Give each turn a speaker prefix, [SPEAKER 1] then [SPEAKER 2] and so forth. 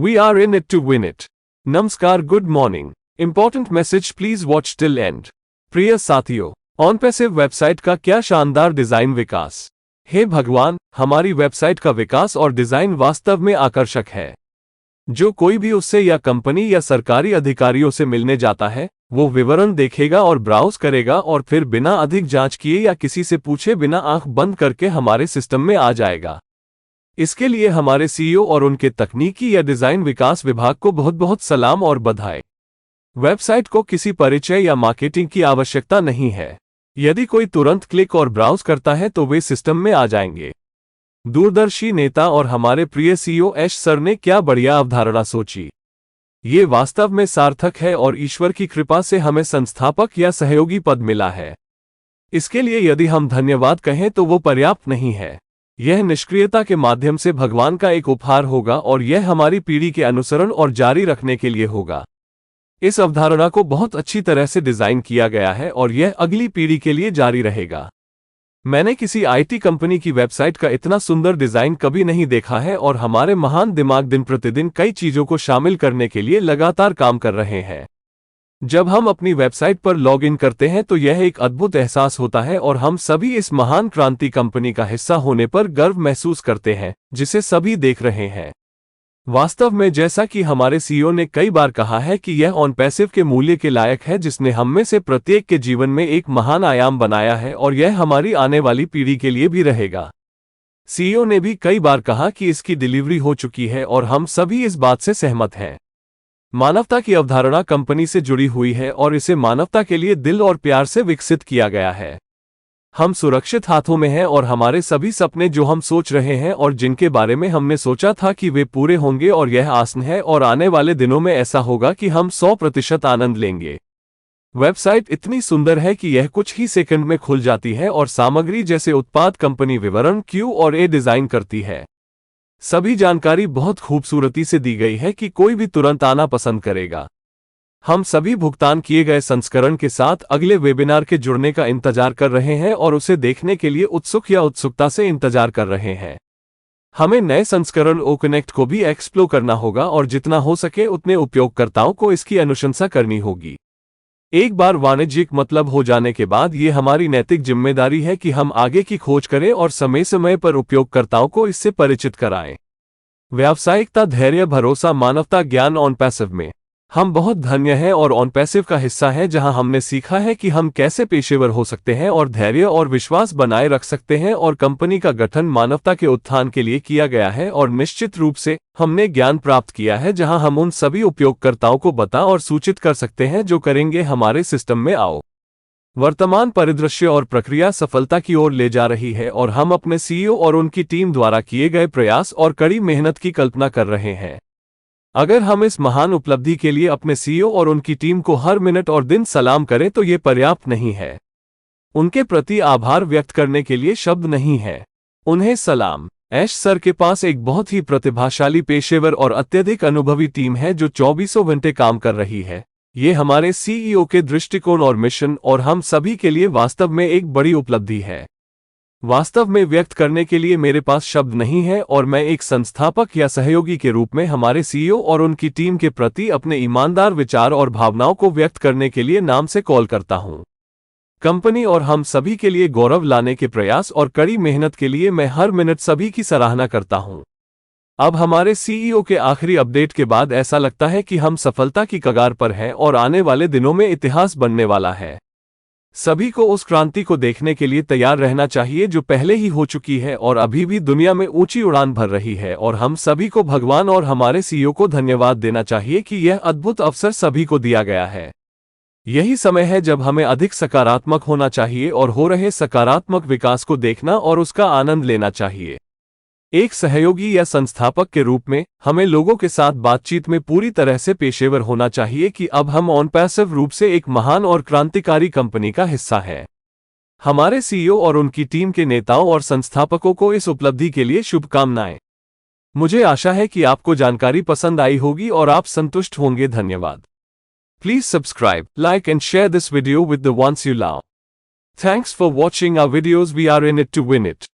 [SPEAKER 1] We are in it to win it. नमस्कार, good morning. Important message, please watch till and. प्रिय साथियों, OnPassive website का क्या शानदार डिजाइन विकास. हे भगवान, हमारी वेबसाइट का विकास और डिजाइन वास्तव में आकर्षक है. जो कोई भी उससे या कंपनी या सरकारी अधिकारियों से मिलने जाता है, वो विवरण देखेगा और ब्राउज करेगा और फिर बिना अधिक जांच किए या किसी से पूछे बिना आंख बंद करके हमारे सिस्टम में आ जाएगा. इसके लिए हमारे सीईओ और उनके तकनीकी या डिजाइन विकास विभाग को बहुत बहुत सलाम और बधाई. वेबसाइट को किसी परिचय या मार्केटिंग की आवश्यकता नहीं है. यदि कोई तुरंत क्लिक और ब्राउज करता है तो वे सिस्टम में आ जाएंगे. दूरदर्शी नेता और हमारे प्रिय सीईओ एश सर ने क्या बढ़िया अवधारणा सोची. ये वास्तव में सार्थक है और ईश्वर की कृपा से हमें संस्थापक या सहयोगी पद मिला है. इसके लिए यदि हम धन्यवाद कहें तो वो पर्याप्त नहीं है. यह निष्क्रियता के माध्यम से भगवान का एक उपहार होगा और यह हमारी पीढ़ी के अनुसरण और जारी रखने के लिए होगा. इस अवधारणा को बहुत अच्छी तरह से डिजाइन किया गया है और यह अगली पीढ़ी के लिए जारी रहेगा. मैंने किसी आईटी कंपनी की वेबसाइट का इतना सुंदर डिजाइन कभी नहीं देखा है और हमारे महान दिमाग दिन प्रतिदिन कई चीजों को शामिल करने के लिए लगातार काम कर रहे हैं. जब हम अपनी वेबसाइट पर लॉग इन करते हैं तो यह एक अद्भुत एहसास होता है और हम सभी इस महान क्रांति कंपनी का हिस्सा होने पर गर्व महसूस करते हैं, जिसे सभी देख रहे हैं. वास्तव में जैसा कि हमारे सीईओ ने कई बार कहा है कि यह ऑनपैसिव के मूल्य के लायक है, जिसने हम में से प्रत्येक के जीवन में एक महान आयाम बनाया है और यह हमारी आने वाली पीढ़ी के लिए भी रहेगा. सीईओ ने भी कई बार कहा कि इसकी डिलीवरी हो चुकी है और हम सभी इस बात से सहमत हैं. मानवता की अवधारणा कंपनी से जुड़ी हुई है और इसे मानवता के लिए दिल और प्यार से विकसित किया गया है. हम सुरक्षित हाथों में हैं और हमारे सभी सपने जो हम सोच रहे हैं और जिनके बारे में हमने सोचा था कि वे पूरे होंगे और यह आसान है और आने वाले दिनों में ऐसा होगा कि हम 100% आनंद लेंगे. वेबसाइट इतनी सुंदर है कि यह कुछ ही सेकंड में खुल जाती है और सामग्री जैसे उत्पाद, कंपनी विवरण, क्यू और ए डिजाइन करती है. सभी जानकारी बहुत खूबसूरती से दी गई है कि कोई भी तुरंत आना पसंद करेगा. हम सभी भुगतान किए गए संस्करण के साथ अगले वेबिनार के जुड़ने का इंतजार कर रहे हैं और उसे देखने के लिए उत्सुक या उत्सुकता से इंतजार कर रहे हैं. हमें नए संस्करण ओ कनेक्ट को भी एक्सप्लोर करना होगा और जितना हो सके उतने उपयोगकर्ताओं को इसकी अनुशंसा करनी होगी. एक बार वाणिज्यिक मतलब हो जाने के बाद ये हमारी नैतिक जिम्मेदारी है कि हम आगे की खोज करें और समय समय पर उपयोगकर्ताओं को इससे परिचित कराएं. व्यावसायिकता, धैर्य, भरोसा, मानवता, ज्ञान. ऑनपैसिव में हम बहुत धन्य हैं और ऑनपैसिव का हिस्सा है जहां हमने सीखा है कि हम कैसे पेशेवर हो सकते हैं और धैर्य और विश्वास बनाए रख सकते हैं और कंपनी का गठन मानवता के उत्थान के लिए किया गया है और निश्चित रूप से हमने ज्ञान प्राप्त किया है जहां हम उन सभी उपयोगकर्ताओं को बता और सूचित कर सकते हैं जो करेंगे हमारे सिस्टम में आओ. वर्तमान परिदृश्य और प्रक्रिया सफलता की ओर ले जा रही है और हम अपने सीईओ और उनकी टीम द्वारा किए गए प्रयास और कड़ी मेहनत की कल्पना कर रहे हैं. अगर हम इस महान उपलब्धि के लिए अपने सीईओ और उनकी टीम को हर मिनट और दिन सलाम करें तो ये पर्याप्त नहीं है. उनके प्रति आभार व्यक्त करने के लिए शब्द नहीं है. उन्हें सलाम. एश सर के पास एक बहुत ही प्रतिभाशाली, पेशेवर और अत्यधिक अनुभवी टीम है जो 24 घंटे काम कर रही है. ये हमारे सीईओ के दृष्टिकोण और मिशन और हम सभी के लिए वास्तव में एक बड़ी उपलब्धि है. वास्तव में व्यक्त करने के लिए मेरे पास शब्द नहीं है और मैं एक संस्थापक या सहयोगी के रूप में हमारे सीईओ और उनकी टीम के प्रति अपने ईमानदार विचार और भावनाओं को व्यक्त करने के लिए नाम से कॉल करता हूं. कंपनी और हम सभी के लिए गौरव लाने के प्रयास और कड़ी मेहनत के लिए मैं हर मिनट सभी की सराहना करता हूं. अब हमारे सीईओ के आखिरी अपडेट के बाद ऐसा लगता है कि हम सफलता की कगार पर हैं और आने वाले दिनों में इतिहास बनने वाला है. सभी को उस क्रांति को देखने के लिए तैयार रहना चाहिए जो पहले ही हो चुकी है और अभी भी दुनिया में ऊंची उड़ान भर रही है और हम सभी को भगवान और हमारे सीईओ को धन्यवाद देना चाहिए कि यह अद्भुत अवसर सभी को दिया गया है. यही समय है जब हमें अधिक सकारात्मक होना चाहिए और हो रहे सकारात्मक विकास को देखना और उसका आनंद लेना चाहिए. एक सहयोगी या संस्थापक के रूप में हमें लोगों के साथ बातचीत में पूरी तरह से पेशेवर होना चाहिए कि अब हम ऑनपैसिव रूप से एक महान और क्रांतिकारी कंपनी का हिस्सा है. हमारे सीईओ और उनकी टीम के नेताओं और संस्थापकों को इस उपलब्धि के लिए शुभकामनाएं. मुझे आशा है कि आपको जानकारी पसंद आई होगी और आप संतुष्ट होंगे. धन्यवाद. Please subscribe, like and share this video with the ones you love. Thanks for watching our videos. We are in it to win it.